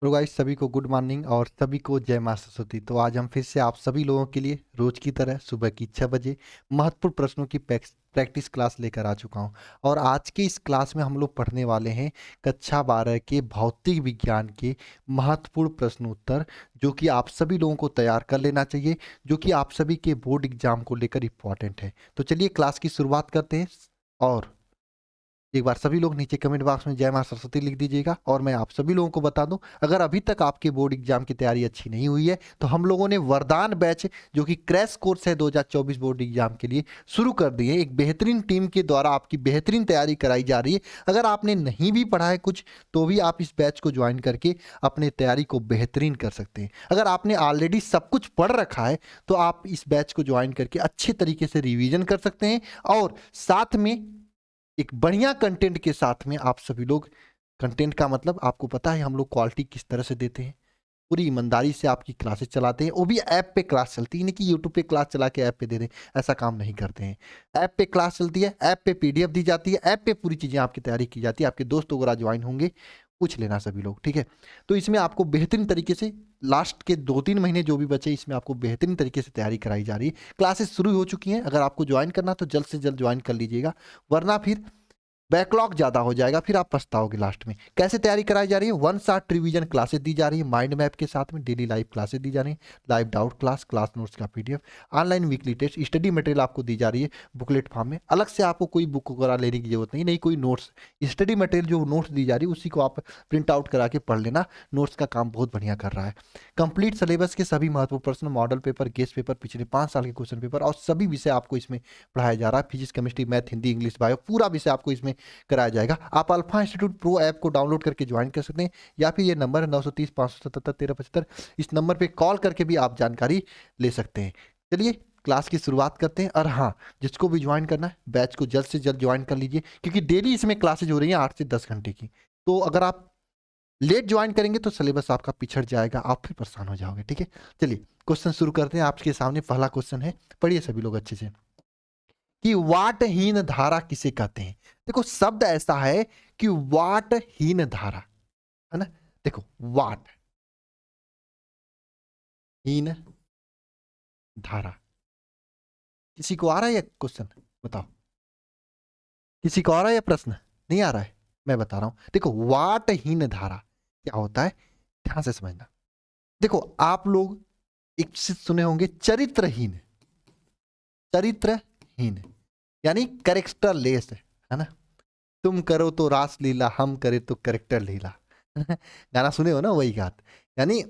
तो गाइस सभी को गुड मॉर्निंग और सभी को जय मां सरस्वती। तो आज हम फिर से आप सभी लोगों के लिए रोज की तरह सुबह की 6 बजे महत्वपूर्ण प्रश्नों की प्रैक्टिस क्लास लेकर आ चुका हूं। और आज के इस क्लास में हम लोग पढ़ने वाले हैं कक्षा 12 के भौतिक विज्ञान के महत्वपूर्ण प्रश्न उत्तर, जो कि आप सभी लोगों को तैयार कर लेना चाहिए, जो कि आप सभी के बोर्ड एग्जाम को लेकर इंपॉर्टेंट है। तो चलिए क्लास की शुरुआत करते हैं। और एक बार सभी लोग नीचे कमेंट बॉक्स में जय मां सरस्वती लिख दीजिएगा। और मैं आप सभी लोगों को बता दूं, अगर अभी तक आपके बोर्ड एग्जाम की तैयारी अच्छी नहीं हुई है तो हम लोगों ने वरदान बैच, जो कि क्रैश कोर्स है 2024 बोर्ड एग्जाम के लिए, शुरू कर दिए हैं। एक बेहतरीन टीम के द्वारा आपकी बेहतरीन तैयारी कराई जा रही है। अगर आपने नहीं भी पढ़ा है कुछ, तो भी आप इस बैच को ज्वाइन करके अपने तैयारी को बेहतरीन कर सकते हैं। अगर आपने ऑलरेडी सब कुछ पढ़ रखा है तो आप इस बैच को ज्वाइन करके अच्छे तरीके से रिवीजन कर सकते हैं। और साथ में एक बढ़िया कंटेंट के साथ में आप सभी लोग, कंटेंट का मतलब आपको पता है हम लोग क्वालिटी किस तरह से देते हैं, पूरी ईमानदारी से आपकी क्लासेस चलाते हैं। वो भी ऐप पे क्लास चलती है, नहीं कि यूट्यूब पे क्लास चला के ऐप पे दे दें, ऐसा काम नहीं करते हैं। ऐप पे क्लास चलती है, ऐप पे पीडीएफ दी जाती है, ऐप पे पूरी चीज़ें आपकी तैयारी की जाती है। आपके दोस्त वगैरह ज्वाइन होंगे, पूछ लेना सभी लोग, ठीक है। तो इसमें आपको बेहतरीन तरीके से लास्ट के 2-3 महीने जो भी बचे, इसमें आपको बेहतरीन तरीके से तैयारी कराई जा रही है। क्लासेस शुरू हो चुकी हैं। अगर आपको ज्वाइन करना तो जल्द से जल्द ज्वाइन कर लीजिएगा, वरना फिर बैकलॉग ज्यादा हो जाएगा, फिर आप पछताओगे लास्ट में। कैसे तैयारी कराई जा रही है? वन शॉट रिवीजन क्लासेस दी जा रही है, माइंड मैप के साथ में डेली लाइव क्लासेस दी जा रही है, live doubt class, class notes का PDF, online weekly test, study material आपको दी जा रही है बुकलेट फॉर्म में। अलग से आपको कोई बुक वगैरह लेने की जरूरत नहीं, नहीं कोई नोट्स। स्टडी मटेरियल जो नोट्स दी जा रही है उसी को आप प्रिंट आउट करा के पढ़ लेना। नोट्स का काम बहुत बढ़िया कर रहा है। कंप्लीट सिलेबस के सभी महत्वपूर्ण प्रश्न, मॉडल पेपर, गेस्ट पेपर, पिछले 5 साल के क्वेश्चन पेपर और सभी विषय आपको इसमें पढ़ाया जा रहा है। Physics, chemistry, math, Hindi, English, bio, पूरा विषय आपको इसमें कराया जाएगा। आप अल्फा इंस्टीट्यूट प्रो ऐप को डाउनलोड करके ज्वाइन कर सकते हैं, या फिर ये नंबर है 930 577 1375, इस नंबर पे कॉल करके भी आप जानकारी ले सकते हैं। चलिए क्लास की शुरुआत करते हैं। और हाँ, जिसको भी ज्वाइन करना है बैच को जल्द से जल्द ज्वाइन कर लीजिए, क्योंकि डेली इसमें क्लासेज हो रही हैं 8 से 10 घंटे की। तो अगर आप लेट ज्वाइन करेंगे तो सिलेबस आपका पिछड़ जाएगा, आप फिर परेशान हो जाओगे, ठीक है। चलिए क्वेश्चन शुरू करते हैं। आपके सामने पहला क्वेश्चन है, पढ़िए सभी लोग अच्छे से, कि वाटहीन धारा किसे कहते हैं। देखो शब्द ऐसा है कि वाटहीन धारा, है ना। देखो वाट हीन धारा, किसी को आ रहा है ये क्वेश्चन? बताओ, किसी को आ रहा है ये प्रश्न? नहीं आ रहा है? मैं बता रहा हूं। देखो वाटहीन धारा क्या होता है, ध्यान से समझना। देखो आप लोग एक चीज सुने होंगे, चरित्रहीन। चरित्रहीन यानी करेक्टर लेस, है ना। तुम करो तो रास लीला, हम करे तो करेक्टर लीला। गाना सुने हो ना, वही बात। यानी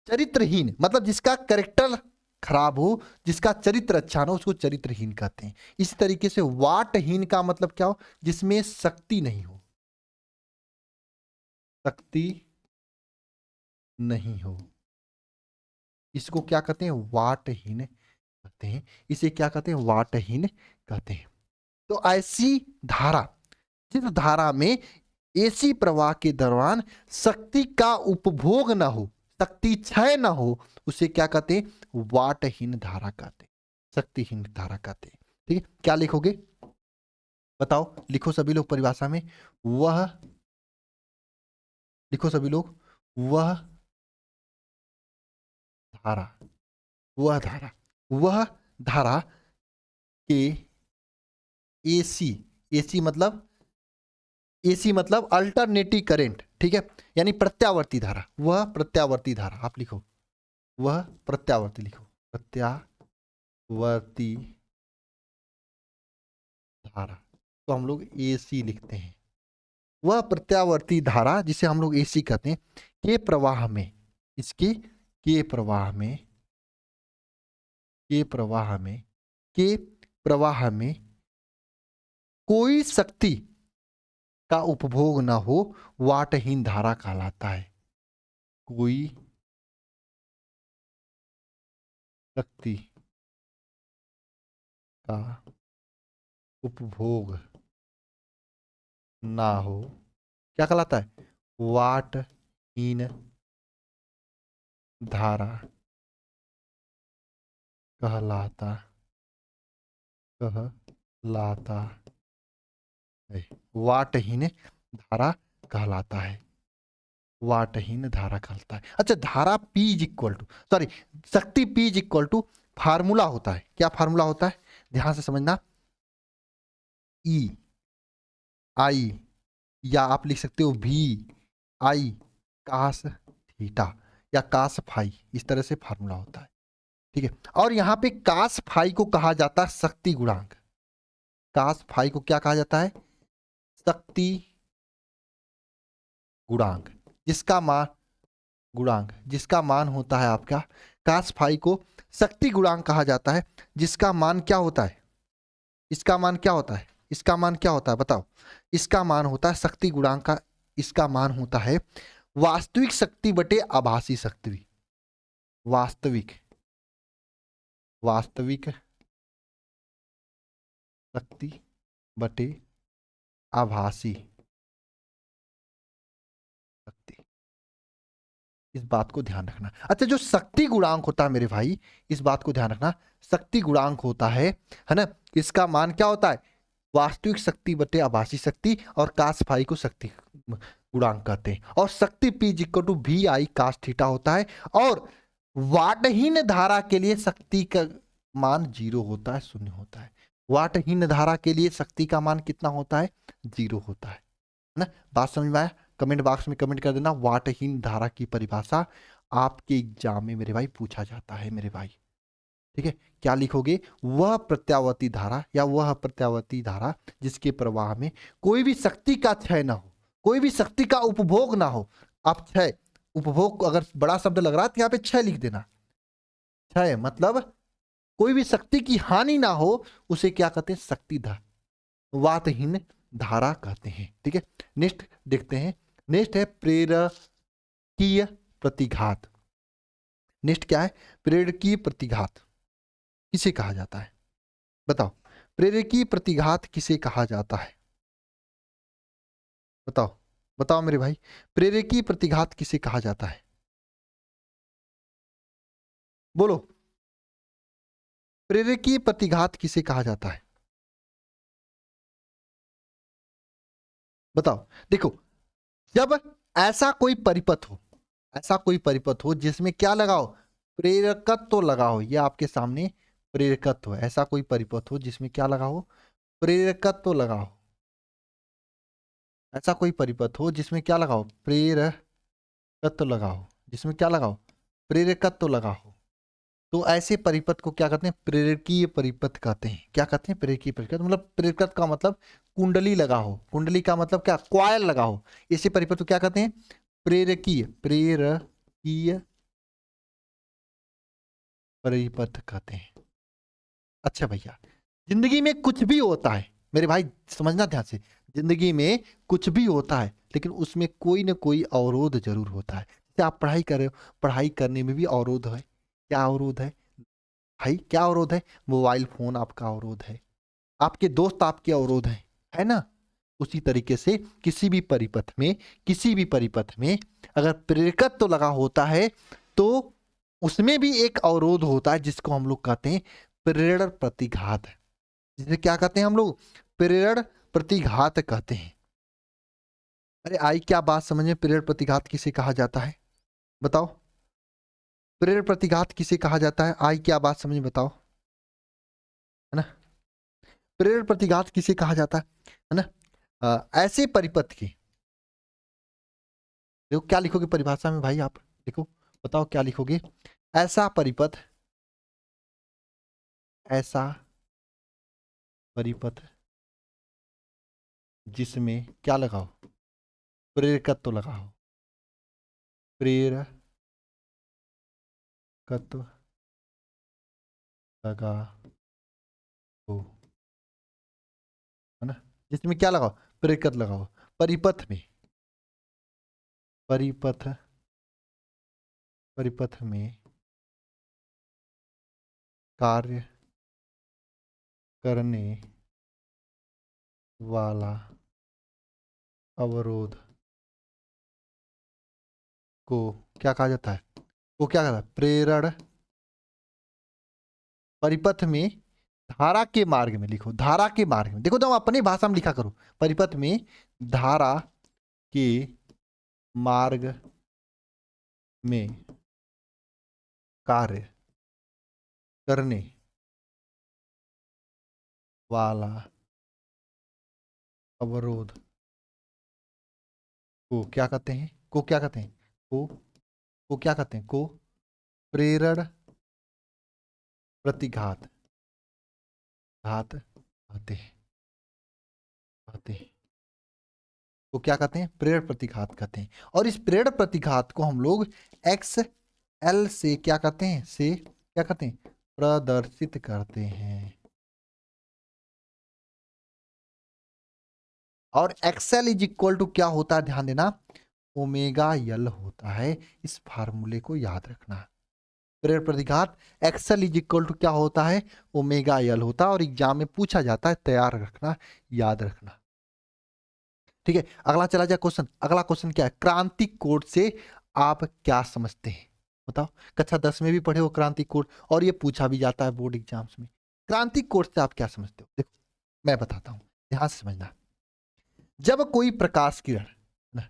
चरित्रहीन मतलब जिसका करेक्टर खराब हो, जिसका चरित्र अच्छा ना, उसको चरित्रहीन कहते हैं। इसी तरीके से वाटहीन का मतलब क्या हो, जिसमें शक्ति नहीं हो, शक्ति नहीं हो, इसको क्या कहते हैं? वाटहीन कहते हैं। इसे क्या कहते हैं? वाटहीन कहते हैं। तो ऐसी धारा, जिस धारा में एसी प्रवाह के दौरान शक्ति का उपभोग ना हो, शक्ति क्षय ना हो, उसे क्या कहते हैं? वाटहीन धारा कहते हैं, शक्तिहीन धारा कहते हैं। ठीक है, क्या लिखोगे बताओ? लिखो सभी लोग परिभाषा में, वह, लिखो सभी लोग, वह धारा, वह धारा, वह धारा के एसी, एसी मतलब, एसी मतलब अल्टरनेटिव करंट, ठीक है, यानी प्रत्यावर्ती धारा, वह प्रत्यावर्ती धारा। आप लिखो वह प्रत्यावर्ती, लिखो प्रत्यावर्ती धारा। तो हम लोग एसी लिखते हैं। वह प्रत्यावर्ती धारा जिसे हम लोग एसी कहते हैं, के प्रवाह में, इसके के प्रवाह में, के प्रवाह में, के प्रवाह में कोई शक्ति का उपभोग ना हो, वाटहीन धारा कहलाता है। कोई शक्ति का उपभोग ना हो, क्या कहलाता है? वाटहीन धारा कहलाता, कहलाता है, वाटहीन धारा कहलाता है। वाटहीन धारा कहलाता है। अच्छा, धारा P is equal to, sorry, शक्ति P is equal to formula होता है। क्या फार्मूला होता है, ध्यान से समझना। E आई, या आप लिख सकते हो V आई कास थीटा या कास फाई, इस तरह से फार्मूला होता है। ठीक है, और यहाँ पे कास फाई को कहा जाता है शक्ति गुणांक। कास फाई को क्या कहा जाता है, शक्ति गुणांक, जिसका मान, गुणांक जिसका मान होता है आपका, कास फाई को शक्ति गुणांक कहा जाता है, जिसका मान क्या होता है, इसका मान क्या होता है, इसका मान क्या होता है बताओ। इसका मान होता है शक्ति गुणांक का, इसका मान होता है वास्तविक शक्ति बटे आभासी शक्ति। वास्तविक, वास्तविक शक्ति बटे आभासी शक्ति, इस बात को ध्यान रखना। अच्छा, जो शक्ति गुणांक होता है मेरे भाई, इस बात को ध्यान रखना, शक्ति गुणांक होता है ना, इसका मान क्या होता है, वास्तविक शक्ति बटे आभासी शक्ति, और कास फाई को शक्ति गुणांक कहते हैं। और शक्ति P equal to V I cos theta होता है। और वाटहीन धारा के लिए शक्ति का मान 0 होता है, 0 होता है। वाटहीन धारा के लिए शक्ति का मान कितना होता है, 0 होता है ना। बात समझ में आया, कमेंट बॉक्स में कमेंट कर देना। वाटहीन धारा की परिभाषा आपके एग्जाम में मेरे भाई पूछा जाता है मेरे भाई। ठीक है, क्या लिखोगे, वह प्रत्यावर्ती धारा या वह प्रत्यावर्ती धारा जिसके प्रवाह में कोई भी शक्ति का क्षय ना हो, कोई भी शक्ति का उपभोग ना हो। आप क्षय, उपभोग अगर बड़ा शब्द लग रहा है तो यहाँ पे क्षय लिख देना। क्षय मतलब कोई भी शक्ति की हानि ना हो, उसे क्या कहते हैं, शक्ति धारा, वातहीन धारा कहते हैं। ठीक है, नेक्स्ट देखते हैं। नेक्स्ट है प्रेरकीय प्रतिघात। नेक्स्ट क्या है, प्रेरकीय प्रतिघात किसे कहा जाता है बताओ। प्रेरकीय प्रतिघात किसे कहा जाता है बताओ, बताओ मेरे भाई, प्रेरकीय प्रतिघात किसे कहा जाता है, बोलो। प्रेरकीय प्रतिघात किसे कहा जाता है बताओ। देखो, जब ऐसा कोई परिपथ हो, ऐसा कोई परिपथ हो जिसमें क्या लगाओ, प्रेरकत्व लगाओ, ये आपके सामने प्रेरकत्व, ऐसा कोई परिपथ हो जिसमें क्या लगाओ, प्रेरकत्व लगाओ। ऐसा कोई परिपथ हो जिसमें क्या लगाओ, प्रेरकत्व लगाओ, जिसमें क्या लगाओ, प्रेरकत्व लगाओ। तो ऐसे परिपथ को क्या कहते हैं, प्रेरकीय परिपथ कहते हैं। क्या कहते हैं, प्रेरकीय परिपथ, मतलब प्रेरकत्व का मतलब कुंडली लगा हो, कुंडली का मतलब क्या, क्वायल लगा हो। इसी परिपथ को क्या कहते हैं, प्रेरकीय, प्रेरकीय परिपथ कहते हैं। अच्छा भैया, जिंदगी में कुछ भी होता है मेरे भाई, समझना ध्यान से, जिंदगी में कुछ भी होता है लेकिन उसमें कोई ना कोई अवरोध जरूर होता है। जैसे आप पढ़ाई कर रहे हो, पढ़ाई करने में भी अवरोध है। क्या अवरोध है भाई, क्या अवरोध है, मोबाइल फोन आपका अवरोध है, आपके दोस्त आपके अवरोध है ना। उसी तरीके से किसी भी परिपथ में, किसी भी परिपथ में अगर प्रेरकत्व तो लगा होता है तो उसमें भी एक अवरोध होता है जिसको हम लोग कहते हैं प्रेरण प्रतिघात। जिसे क्या कहते हैं हम लोग, प्रेरण प्रतिघात कहते हैं। अरे आई क्या बात समझ में, प्रेरण प्रतिघात किसे कहा जाता है बताओ। प्रेरण प्रतिघात किसे कहा जाता है, आई क्या बात समझ में बताओ, है ना। प्रेरण प्रतिघात किसे कहा जाता है ना। ऐसे परिपथ की, देखो क्या लिखोगे परिभाषा में भाई, आप देखो, बताओ क्या लिखोगे, ऐसा परिपथ, ऐसा परिपथ जिसमें क्या लगाओ, प्रेरकत्व लगाओ, प्रेरकत्व लगा हो, है ना, जिसमें क्या लगाओ, प्रेरकत्व लगाओ, परिपथ में, परिपथ, परिपथ में कार्य करने वाला अवरोध को क्या कहा जाता है, वो क्या कहता है, प्रेरण। परिपथ में धारा के मार्ग में, लिखो धारा के मार्ग में, देखो तो अपनी भाषा में लिखा करो, परिपथ में धारा के मार्ग में कार्य करने वाला अवरोध को क्या कहते हैं? को क्या कहते हैं? को क्या कहते हैं? को प्रेरण प्रतिघात घात कहते हैं। कहते हैं को क्या कहते हैं? प्रेरण प्रतिघात कहते हैं। और इस प्रेरण प्रतिघात को हम लोग एक्स एल से क्या कहते हैं? से क्या कहते हैं? प्रदर्शित करते हैं। और एक्सएल इज इक्वल टू क्या होता है? ध्यान देना, ओमेगा यल होता है। इस फार्मूले को याद रखना। प्रेरण प्रतिघात एक्सएल इज इक्वल टू क्या होता है? ओमेगा यल होता है। और एग्जाम में पूछा जाता है, तैयार रखना, याद रखना। ठीक है, अगला चला जाए क्वेश्चन। अगला क्वेश्चन क्या है? क्रांतिक कोड से आप क्या समझते हैं? बताओ। कक्षा 10 में भी पढ़े हो क्रांतिक कोड, और ये पूछा भी जाता है बोर्ड एग्जाम्स में। क्रांतिक कोड से आप क्या समझते हो? देखो मैं बताता हूं, ध्यान से समझना। जब कोई प्रकाश किरण ना,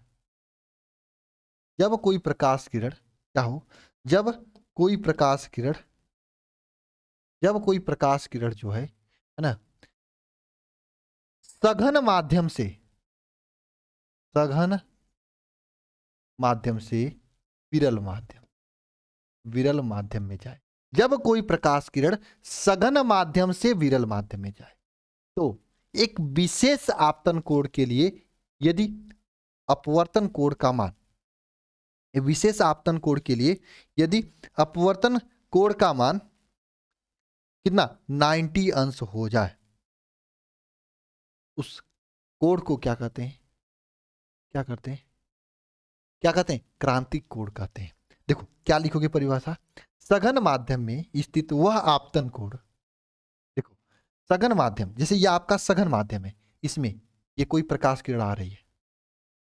जब कोई प्रकाश किरण क्या हो? जब कोई प्रकाश किरण, जब कोई प्रकाश किरण जो है ना, सघन माध्यम से, सघन माध्यम से विरल माध्यम, विरल माध्यम में जाए। जब कोई प्रकाश किरण सघन माध्यम से विरल माध्यम में जाए, तो एक विशेष आपतन कोण के लिए यदि अपवर्तन कोण का मान, विशेष आपतन कोण के लिए यदि अपवर्तन कोण का मान कितना? 90 अंश हो जाए, उस कोण को क्या कहते हैं? क्या करते हैं? क्या कहते हैं? क्रांतिक कोण कहते हैं। देखो क्या लिखोगे परिभाषा? सघन माध्यम में स्थित वह आपतन कोण, देखो सघन माध्यम, जैसे ये आपका सघन माध्यम है, इसमें ये कोई प्रकाश किरण आ रही है,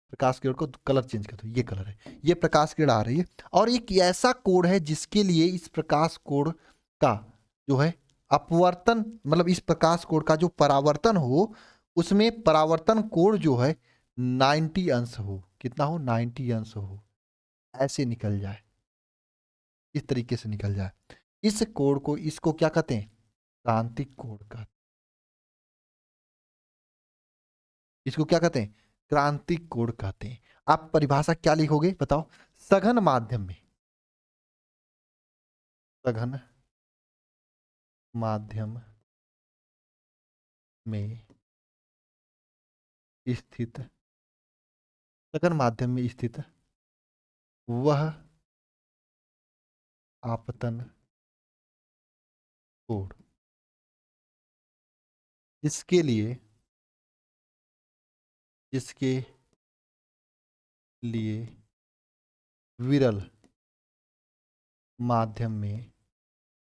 प्रकाश किरण को कलर चेंज कर दो, ये कलर है, ये प्रकाश किरण आ रही है, और एक ऐसा कोण है जिसके लिए इस प्रकाश कोण का जो है अपवर्तन, मतलब इस प्रकाश कोण का जो परावर्तन हो, उसमें परावर्तन कोण जो है 90 अंश हो। कितना हो? 90 अंश हो। ऐसे निकल जाए, इस तरीके से निकल जाए, इस कोण को, इसको क्या कहते हैं? क्रांतिक कोण का, इसको क्या कहते हैं? क्रांतिक कोण कहते हैं। आप परिभाषा क्या लिखोगे बताओ? सघन माध्यम में, सघन माध्यम में स्थित, सघन माध्यम में स्थित वह आपतन कोण इसके लिए, इसके लिए विरल माध्यम में,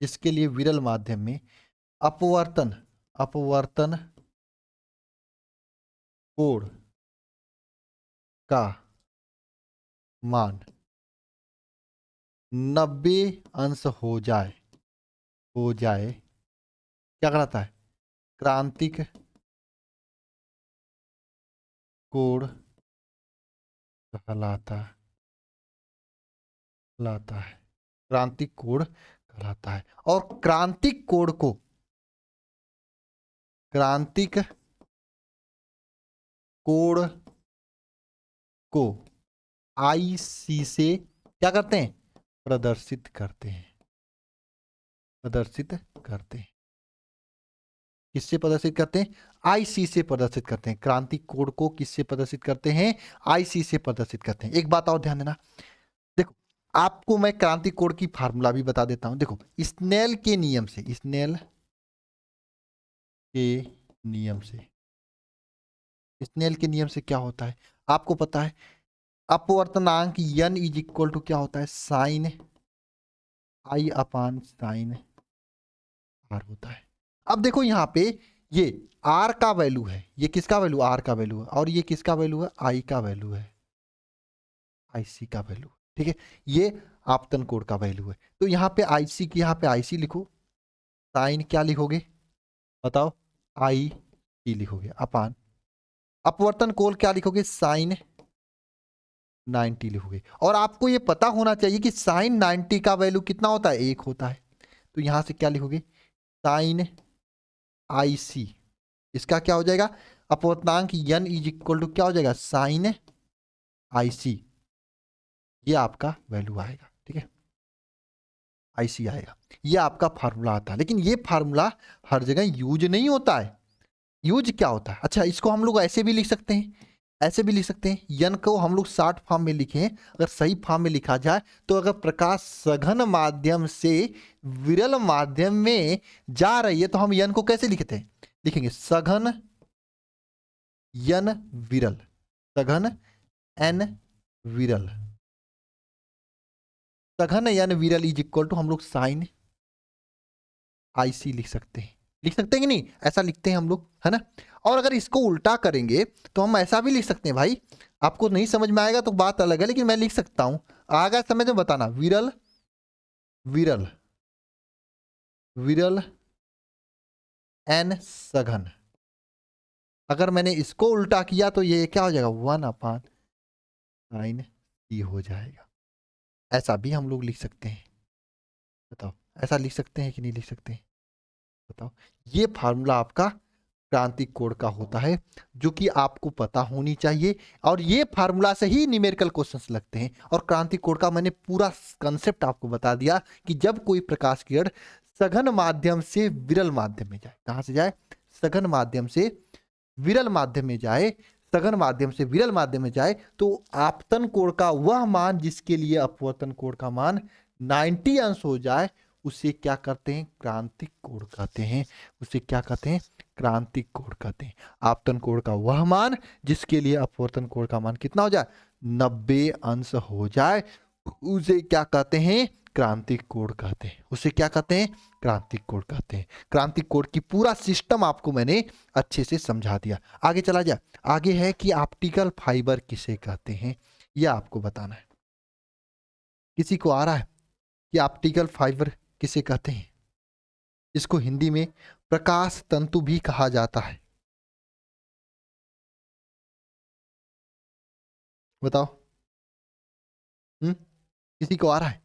इसके लिए विरल माध्यम में अपवर्तन, अपवर्तन कोण का मान 90 अंश हो जाए, हो जाए, क्या कहलाता है? क्रांतिक कोण कहलाता, कहलाता है। क्रांतिक कोण कहलाता है। और क्रांतिक कोण को, क्रांतिक कोण को आईसी से क्या करते हैं? प्रदर्शित करते हैं, प्रदर्शित करते हैं। किससे प्रदर्शित करते हैं? आईसी से प्रदर्शित करते हैं। क्रांतिक कोण को किससे प्रदर्शित करते हैं? आईसी से प्रदर्शित करते हैं। एक बात और ध्यान देना, देखो आपको मैं क्रांतिक कोण की फार्मूला भी बता देता हूं। देखो स्नेल के नियम से, स्नेल के नियम से, स्नेल के नियम से क्या होता है आपको पता है? अपवर्तनांक n इज इक्वल टू क्या होता है? Sine i upon sine r होता है। अब देखो यहाँ पे ये आर का वैल्यू है, ये किसका वैल्यू? आर का वैल्यू है। और ये किसका वैल्यू है? आई का वैल्यू है, आईसी का वैल्यू। ठीक है, ये आपतन कोण का वैल्यू है। तो यहाँ पे आईसी की, यहाँ पे आईसी लिखो, साइन क्या लिखोगे बताओ? आई टी लिखोगे, अपान अपवर्तन कोण क्या लिखोगे? साइन 90 लिखोगे। और आपको ये पता होना चाहिए कि साइन 90 का वैल्यू कितना होता है, 1 होता है। तो यहां से क्या लिखोगे, साइन आई सी, इसका क्या हो जाएगा, अपवर्तनांक n इज इक्वल टू क्या हो जाएगा, साइन आई सी, ये आपका वैल्यू आएगा। ठीक है, आई सी आएगा, ये आपका फार्मूला आता है। लेकिन ये फार्मूला हर जगह यूज नहीं होता है। यूज क्या होता है, अच्छा इसको हम लोग ऐसे भी लिख सकते हैं, ऐसे भी लिख सकते हैं। यन को हम लोग शॉर्ट फॉर्म में लिखें, अगर सही फॉर्म में लिखा जाए तो अगर प्रकाश सघन माध्यम से विरल माध्यम में जा रही है तो हम यन को कैसे लिखते हैं, लिखेंगे सघन यन विरल, सघन एन विरल, सघन यन विरल इज इक्वल टू हम लोग साइन आई सी लिख सकते हैं। लिख सकते हैं कि नहीं, ऐसा लिखते हैं हम लोग, है ना। और अगर इसको उल्टा करेंगे तो हम ऐसा भी लिख सकते हैं भाई, आपको नहीं समझ में आएगा तो बात अलग है, लेकिन मैं लिख सकता हूं, आगा समझ में बताना, विरल विरल विरल एन सघन। अगर मैंने इसको उल्टा किया तो ये क्या हो जाएगा, 1/sin सी हो जाएगा। ऐसा भी हम लोग लिख सकते हैं, बताओ ऐसा लिख सकते हैं कि नहीं लिख सकते हैं, बताओ। ये फार्मूला आपका क्रांतिक कोण का होता है, जो कि आपको पता होनी चाहिए। और ये फार्मूला से ही न्यूमेरिकल क्वेश्चंस लगते हैं। और क्रांतिक कोण का मैंने पूरा कंसेप्ट आपको बता दिया कि जब कोई प्रकाश किरण सघन माध्यम से विरल माध्यम में जाए, कहां से जाए, सघन माध्यम से विरल माध्यम में जाए, सघन माध्यम से विरल माध्यम में जाए, तो आपतन कोण का वह मान जिसके लिए अपवर्तन कोण का मान 90 अंश हो जाए, उसे क्या कहते हैं, क्रांतिक कोण कहते हैं। उसे क्या कहते हैं, क्रांतिक कोण कहते हैं। आपतन कोण का वह मान जिसके लिए अपवर्तन कोण का मान कितना हो जाए, 90 अंश हो जाए, उसे क्या कहते हैं, क्रांतिक कोण कहते हैं। उसे क्या कहते हैं, क्रांतिक कोण कहते हैं। क्रांतिक कोण की पूरा सिस्टम आपको मैंने अच्छे से समझा दिया। आगे चला जाए, आगे है कि ऑप्टिकल फाइबर किसे कहते हैं, यह आपको बताना है। किसी को आ रहा है कि ऑप्टिकल फाइबर किसे कहते हैं। इसको हिंदी में प्रकाश तंतु भी कहा जाता है। बताओ, किसी को आ रहा है,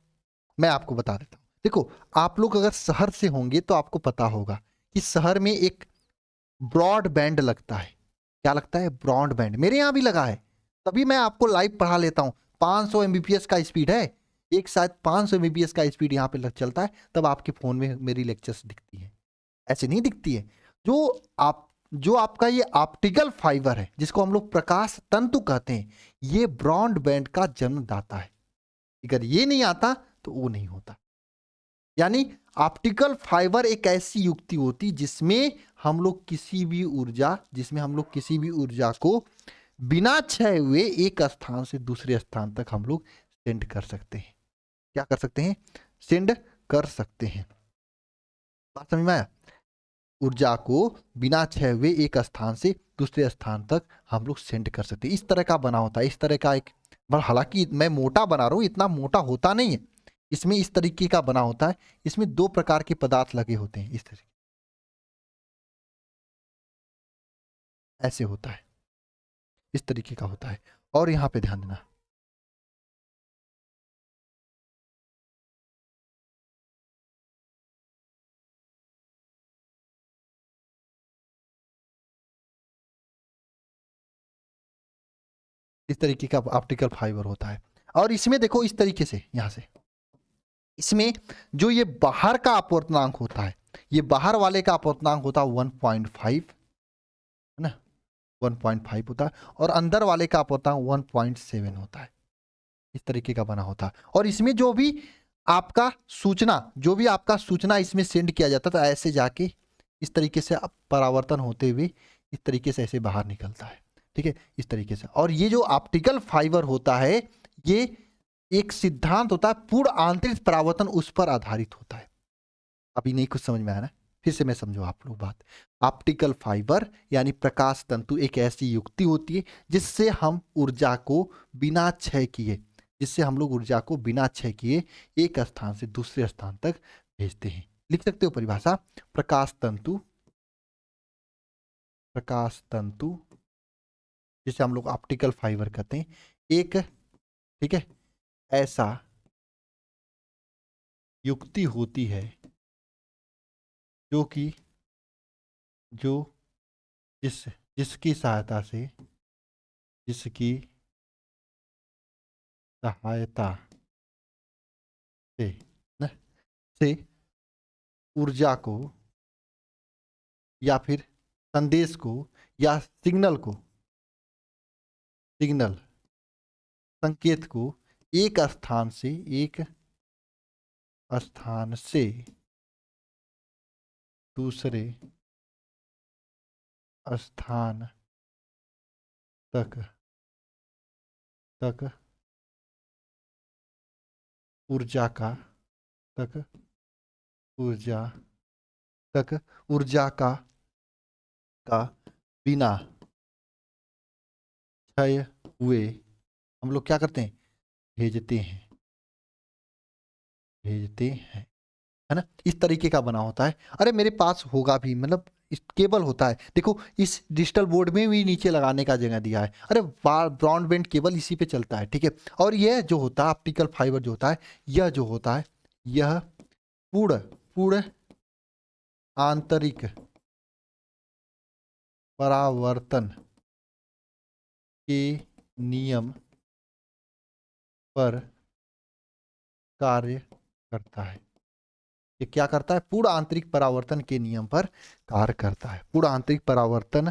मैं आपको बता देता हूं। देखो, आप लोग अगर शहर से होंगे तो आपको पता होगा कि शहर में एक ब्रॉड बैंड लगता है। क्या लगता है, ब्रॉड बैंड, मेरे यहां भी लगा है, तभी मैं आपको लाइव पढ़ा लेता हूं। 500 एमबीपीएस का स्पीड है, एक शायद 500 एमबीपीएस का स्पीड यहाँ पे चलता है, तब आपके फोन में मेरी लेक्चर्स दिखती है, ऐसे नहीं दिखती है। जो आप जो आपका ये ऑप्टिकल फाइबर है, जिसको हम लोग प्रकाश तंतु कहते हैं, ये ब्रॉड बैंड का जन्मदाता है। अगर ये नहीं आता तो वो नहीं होता। यानी ऑप्टिकल फाइबर एक ऐसी युक्ति होती जिसमें हम लोग किसी भी ऊर्जा, जिसमें हम लोग किसी भी ऊर्जा को बिना क्षय हुए एक स्थान से दूसरे स्थान तक हम लोग सेंड कर सकते हैं। क्या कर सकते हैं, सेंड कर सकते हैं। बात समझ में आया, ऊर्जा को बिना क्षय हुए एक स्थान से दूसरे स्थान तक हम लोग सेंड कर सकते हैं। इस तरह का बना होता है, इस तरह का एक, हालांकि मैं मोटा बना रहा हूं, इतना मोटा होता नहीं है। इसमें इस तरीके का बना होता है, इसमें 2 प्रकार के पदार्थ लगे होते हैं, इस तरीके ऐसे होता है, इस तरीके का होता है। और यहां पे ध्यान देना, इस तरीके का ऑप्टिकल फाइबर होता है। और इसमें देखो इस तरीके से, यहां से इसमें जो ये बाहर का अपवर्तनांक होता है, ये बाहर वाले का अपवर्तनांक होता है 1.5, है ना, 1.5 होता है। और अंदर वाले का अपवर्तनांक 1.7 होता है। इस तरीके का बना होता है। और इसमें जो भी आपका सूचना, जो भी आपका सूचना इसमें सेंड किया जाता था, ऐसे जाके इस तरीके से परावर्तन होते हुए इस तरीके से ऐसे बाहर निकलता है। ठीक है, इस तरीके से। और ये जो ऑप्टिकल फाइबर होता है, ये एक सिद्धांत होता है, पूर्ण आंतरिक परावर्तन उस पर आधारित होता है। अभी नहीं कुछ समझ में आया ना, फिर से मैं समझो आप लोग बात। ऑप्टिकल फाइबर यानी प्रकाश तंतु एक ऐसी युक्ति होती है जिससे हम ऊर्जा को बिना क्षय किए, जिससे हम लोग ऊर्जा को बिना क्षय किए एक स्थान से दूसरे स्थान तक भेजते हैं। लिख सकते हो परिभाषा, प्रकाश तंतु, प्रकाश तंतु जिसे हम लोग ऑप्टिकल फाइबर कहते हैं, एक ठीक है, ऐसा युक्ति होती है जो कि जो जिस जिसकी सहायता से जिसकी सहायता से न से ऊर्जा को या फिर संदेश को या सिग्नल संकेत को एक स्थान से दूसरे स्थान तक तक ऊर्जा का तक ऊर्जा तक ऊर्जा का बिना क्षय हुए हम लोग क्या करते हैं, भेजते हैं, है ना। इस तरीके का बना होता है। अरे मेरे पास होगा भी, मतलब इस केबल होता है, देखो इस डिजिटल बोर्ड में भी नीचे लगाने का जगह दिया है। अरे ब्रॉडबैंड केबल इसी पे चलता है, ठीक है। और यह जो होता है ऑप्टिकल फाइबर जो होता है, यह जो होता है यह पूर्ण आंतरिक परावर्तन के नियम पर कार्य करता है। ये क्या करता है, पूर्ण आंतरिक परावर्तन के नियम पर कार्य करता है। पूर्ण आंतरिक परावर्तन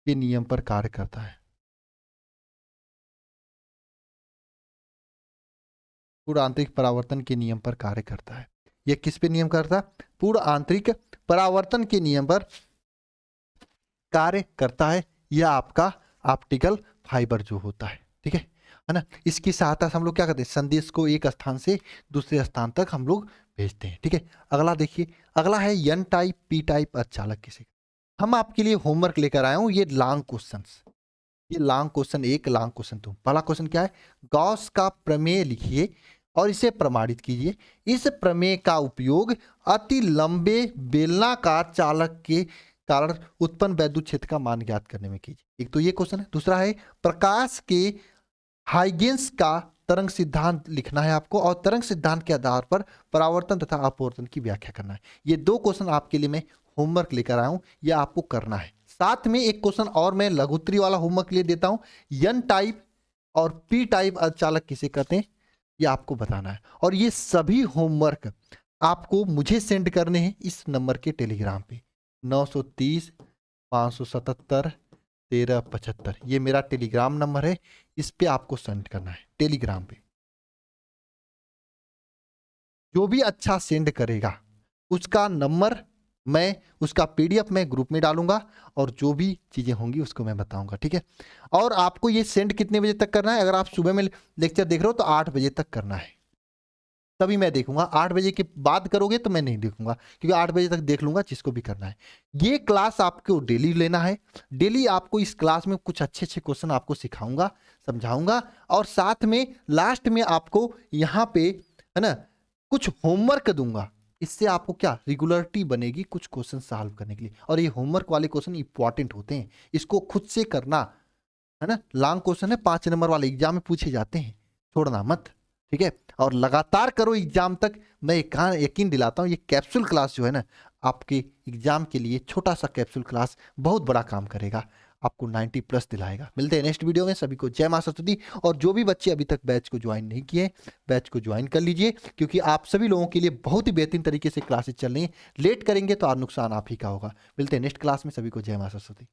के नियम पर कार्य करता है। पूर्ण आंतरिक परावर्तन के नियम पर कार्य करता है। यह किस पे नियम करता है, पूर्ण आंतरिक परावर्तन के नियम पर कार्य करता है। यह आपका ऑप्टिकल फाइबर जो होता है, ठीक है ना। इसकी सहायता से हम लोग क्या करते हैं, संदेश को एक स्थान से दूसरे स्थान तक हम लोग भेजते हैं, ठीक है। अगला देखिए, अगला है एन टाइप पी टाइप अर्धचालक किसे। हम आपके लिए होमवर्क लेकर आए हूं, ये लॉन्ग क्वेश्चंस, ये लॉन्ग क्वेश्चन एक, लॉन्ग क्वेश्चन दो। पहला क्वेश्चन क्या है, गॉस का प्रमेय लिखिए और इसे प्रमाणित कीजिए। इस प्रमेय का उपयोग अति लंबे बेलनाकार चालक के कारण उत्पन्न वैद्युत क्षेत्र का मान ज्ञात करने में कीजिए। एक तो ये क्वेश्चन है। दूसरा है, प्रकाश के हाइगेंस का तरंग सिद्धांत लिखना है आपको और तरंग सिद्धांत के आधार पर परावर्तन तथा अपवर्तन की व्याख्या करना है। ये दो क्वेश्चन आपके लिए मैं होमवर्क लेकर आया हूं, यह आपको करना है। साथ में एक क्वेश्चन और मैं लघुत्तरी वाला होमवर्क ले देता हूं, एन टाइप और पी टाइप अर्धचालक किसे कहते हैं, ये आपको बताना है। और ये सभी होमवर्क आपको मुझे सेंड करने हैं इस नंबर के टेलीग्राम पे, 930 577 1375। ये मेरा टेलीग्राम नंबर है, इस पे आपको सेंड करना है टेलीग्राम पे। जो भी अच्छा सेंड करेगा उसका नंबर मैं, उसका पीडीएफ मैं ग्रुप में डालूंगा और जो भी चीजें होंगी उसको मैं बताऊंगा, ठीक है। और आपको ये सेंड कितने बजे तक करना है, अगर आप सुबह में लेक्चर देख रहे हो तो 8 बजे तक करना है, तभी मैं देखूंगा। 8 बजे के बाद करोगे तो मैं नहीं देखूंगा, क्योंकि 8 बजे तक देख लूंगा जिसको भी करना है। ये क्लास आपको डेली लेना है। डेली आपको इस क्लास में कुछ अच्छे अच्छे क्वेश्चन आपको सिखाऊंगा, समझाऊंगा, और साथ में लास्ट में आपको यहाँ पे, है ना, कुछ होमवर्क दूंगा। इससे आपको क्या रेगुलरिटी बनेगी कुछ क्वेश्चन सॉल्व करने के लिए। और ये होमवर्क वाले क्वेश्चन इंपॉर्टेंट होते हैं, इसको खुद से करना, है ना। लॉन्ग क्वेश्चन है, 5 नंबर वाले एग्जाम में पूछे जाते हैं, छोड़ना मत, ठीक है। और लगातार करो एग्जाम तक। मैं यकीन दिलाता हूं ये कैप्सूल क्लास जो है ना, आपके एग्जाम के लिए छोटा सा कैप्सूल क्लास बहुत बड़ा काम करेगा, आपको 90+ दिलाएगा। मिलते हैं नेक्स्ट वीडियो में। सभी को जय मां सरस्वती। और जो भी बच्चे अभी तक बैच को ज्वाइन नहीं किए, बैच को ज्वाइन कर लीजिए, क्योंकि आप सभी लोगों के लिए बहुत ही बेहतरीन तरीके से क्लासेस चल रही हैं। लेट करेंगे तो नुकसान आप ही का होगा। मिलते हैं नेक्स्ट क्लास में। सभी को जय मां सरस्वती।